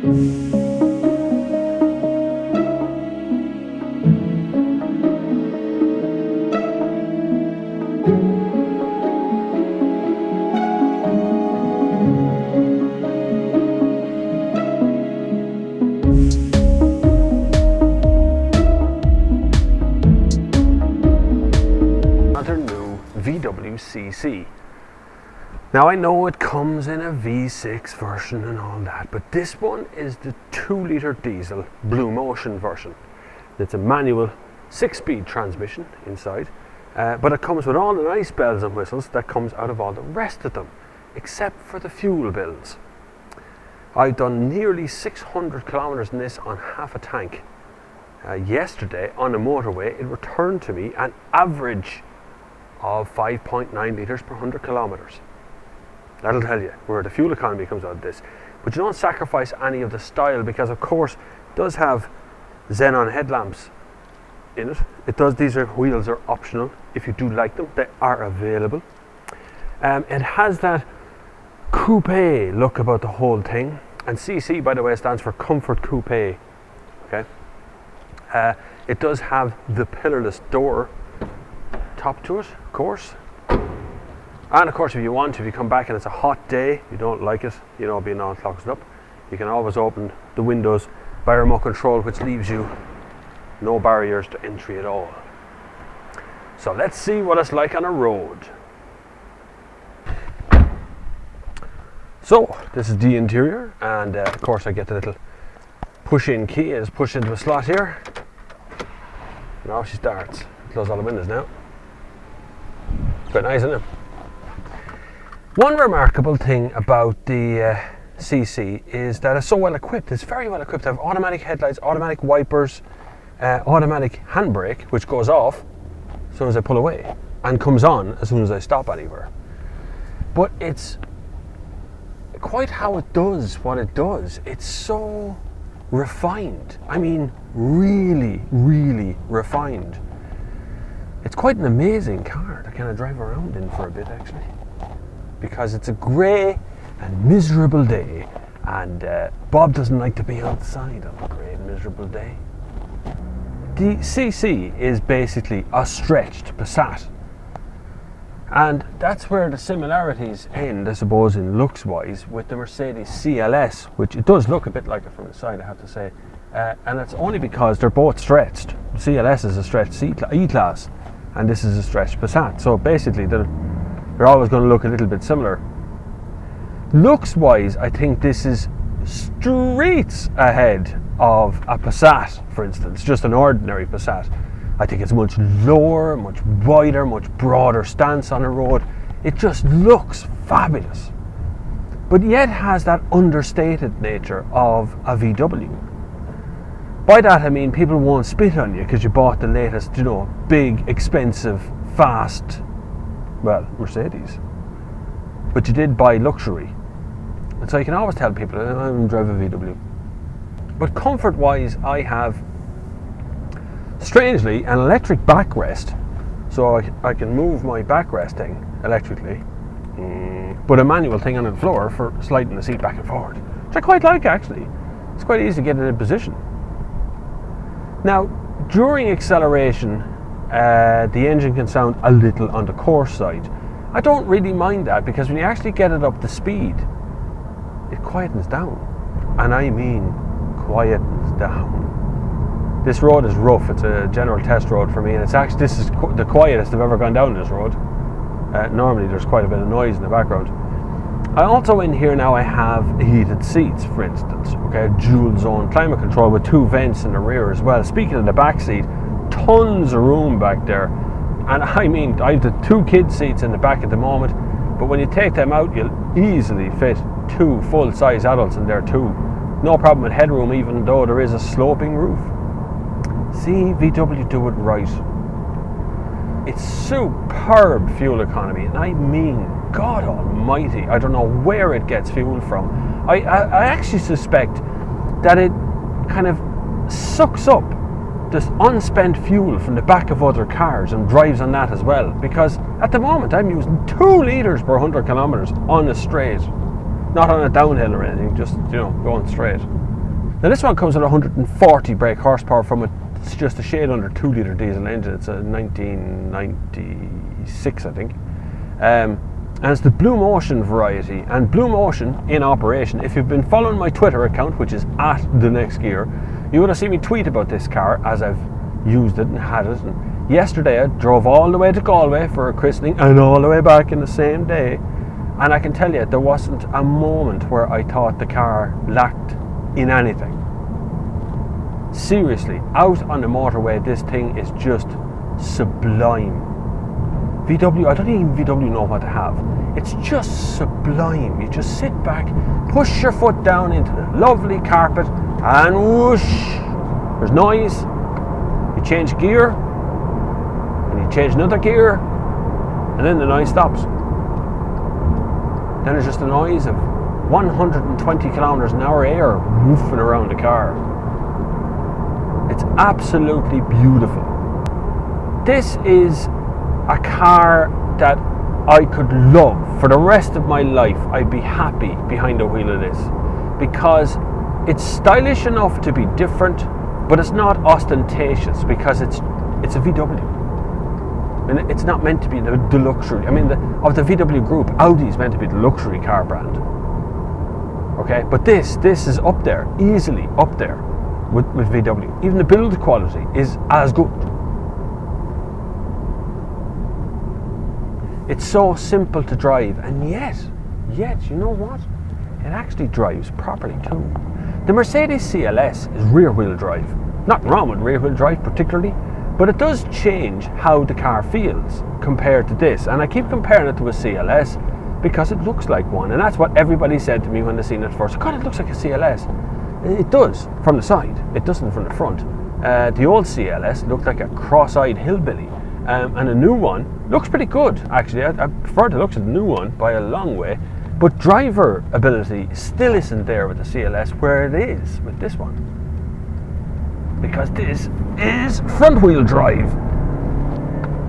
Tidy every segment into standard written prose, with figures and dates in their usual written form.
VW CC. Now I know it comes in a V6 version and all that, but this one is the 2-litre diesel Blue Motion version. It's a manual 6-speed transmission inside, but it comes with all the nice bells and whistles that comes out of all the rest of them, except for the fuel bills. I've done nearly 600 kilometers in this on half a tank. Yesterday on the motorway it returned to me an average of 5.9 litres per 100 kilometres. That'll tell you where the fuel economy comes out of this. But you don't sacrifice any of the style, because of course it does have xenon headlamps in it. These wheels are optional. If you do like them, they are available. It has that coupe look about the whole thing. And CC, by the way, stands for Comfort Coupe. Okay. It does have the pillarless door top to it, of course. And of course, if you come back and it's a hot day, you don't like it, being all clogged up, you can always open the windows by remote control, which leaves you no barriers to entry at all. So let's see what it's like on a road. So this is the interior, and of course I get the little push-in key. I just push into a slot here, and off she starts. Close all the windows now. Quite nice, isn't it? One remarkable thing about the CC is that it's so well equipped. It's very well equipped. They have automatic headlights, automatic wipers, automatic handbrake, which goes off as soon as I pull away and comes on as soon as I stop anywhere. But it's quite how it does what it does. It's so refined. I mean, really, really refined. It's quite an amazing car to kind of drive around in for a bit, actually, because it's a grey and miserable day, and Bob doesn't like to be outside on a grey and miserable day. The CC is basically a stretched Passat, and that's where the similarities end, I suppose, in looks-wise, with the Mercedes CLS, which it does look a bit like it from the side, I have to say, and it's only because they're both stretched. The CLS is a stretched E-Class, and this is a stretched Passat, so basically they're always going to look a little bit similar. Looks wise, I think this is streets ahead of a Passat, for instance, just an ordinary Passat. I think it's much lower, much wider, much broader stance on the road. It just looks fabulous, but yet has that understated nature of a VW. By that I mean people won't spit on you because you bought the latest, big, expensive, fast, Mercedes. But you did buy luxury. And so you can always tell people, I'm driving a VW. But comfort-wise, I have, strangely, an electric backrest. So I can move my backrest thing electrically, but a manual thing on the floor for sliding the seat back and forward, which I quite like, actually. It's quite easy to get it in position. Now, during acceleration, the engine can sound a little on the coarse side. I don't really mind that, because when you actually get it up to speed, it quietens down. And I mean quietens down. This road is rough. It's a general test road for me, and this is the quietest I've ever gone down this road. Normally there's quite a bit of noise in the background. I also, in here now, I have heated seats, for instance, okay, dual zone climate control with 2 vents in the rear as well. Speaking of the back seat, tons of room back there, and I mean, I have the 2 kid seats in the back at the moment, but when you take them out, you'll easily fit 2 full-size adults in there too. No problem with headroom, even though there is a sloping roof. See, VW do it right. It's superb fuel economy, and I mean, God almighty, I don't know where it gets fuel from. I actually suspect that it kind of sucks up this unspent fuel from the back of other cars and drives on that as well, because at the moment I'm using 2 litres per 100 kilometres on a straight, not on a downhill or anything, just going straight. Now this one comes with 140 brake horsepower from it. It's just a shade under 2 litre diesel engine. It's a 1996, I think. And it's the Blue Motion variety. And Blue Motion in operation, if you've been following my Twitter account, which is @TheNextGear, you would have seen me tweet about this car as I've used it and had it. And yesterday I drove all the way to Galway for a christening and all the way back in the same day. And I can tell you, there wasn't a moment where I thought the car lacked in anything. Seriously, out on the motorway, this thing is just sublime. VW, I don't even VW know what to have. It's just sublime. You just sit back, push your foot down into the lovely carpet, and whoosh, there's noise. You change gear, and you change another gear, and then the noise stops. Then there's just the noise of 120 kilometers an hour air woofing around the car. It's absolutely beautiful. This is a car that I could love for the rest of my life. I'd be happy behind the wheel of this because it's stylish enough to be different, but it's not ostentatious because it's a VW. And it's not meant to be the luxury. I mean, of the VW group, Audi is meant to be the luxury car brand. Okay, but this is up there, easily up there with VW. Even the build quality is as good. It's so simple to drive, and yet, you know what? It actually drives properly too. The Mercedes CLS is rear-wheel drive. Nothing wrong with rear-wheel drive particularly, but it does change how the car feels compared to this. And I keep comparing it to a CLS because it looks like one, and that's what everybody said to me when they seen it first. God, it looks like a CLS. It does from the side. It doesn't from the front. The old CLS looked like a cross-eyed hillbilly. And the new one looks pretty good, actually. I prefer the looks of the new one by a long way. But driver ability still isn't there with the CLS where it is with this one. Because this is front wheel drive.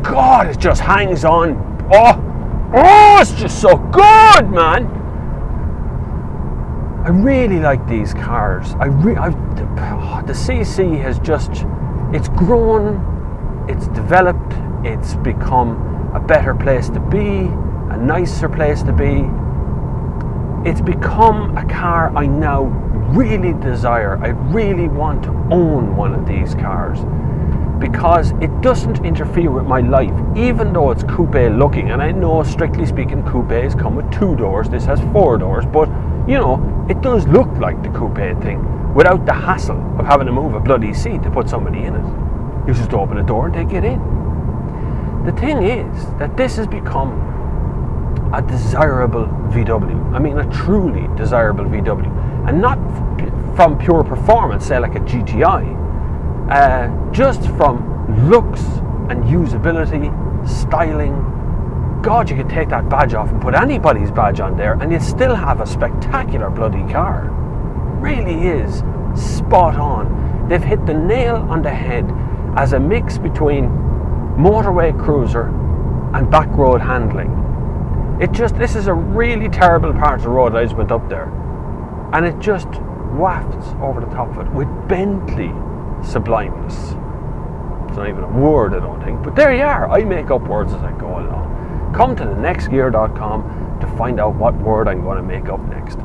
God, it just hangs on. Oh, it's just so good, man. I really like these cars. The CC has just, it's grown, it's developed, it's become a better place to be, a nicer place to be. It's become a car I now really desire. I really want to own one of these cars because it doesn't interfere with my life, even though it's coupe looking. And I know, strictly speaking, coupes come with 2 doors. This has 4 doors, but you know, it does look like the coupe thing without the hassle of having to move a bloody seat to put somebody in it. You just open a door and they get in. The thing is that this has become a desirable VW. I mean, a truly desirable VW. And not from pure performance, say like a GTI, just from looks and usability, styling. God, you could take that badge off and put anybody's badge on there and you'd still have a spectacular bloody car. Really is spot on. They've hit the nail on the head as a mix between motorway cruiser and back road handling. This is a really terrible part of the road. I just went up there and it just wafts over the top of it with Bentley sublimeness. It's not even a word, I don't think, but there you are. I make up words as I go along. Come to thenextgear.com to find out what word I'm going to make up next.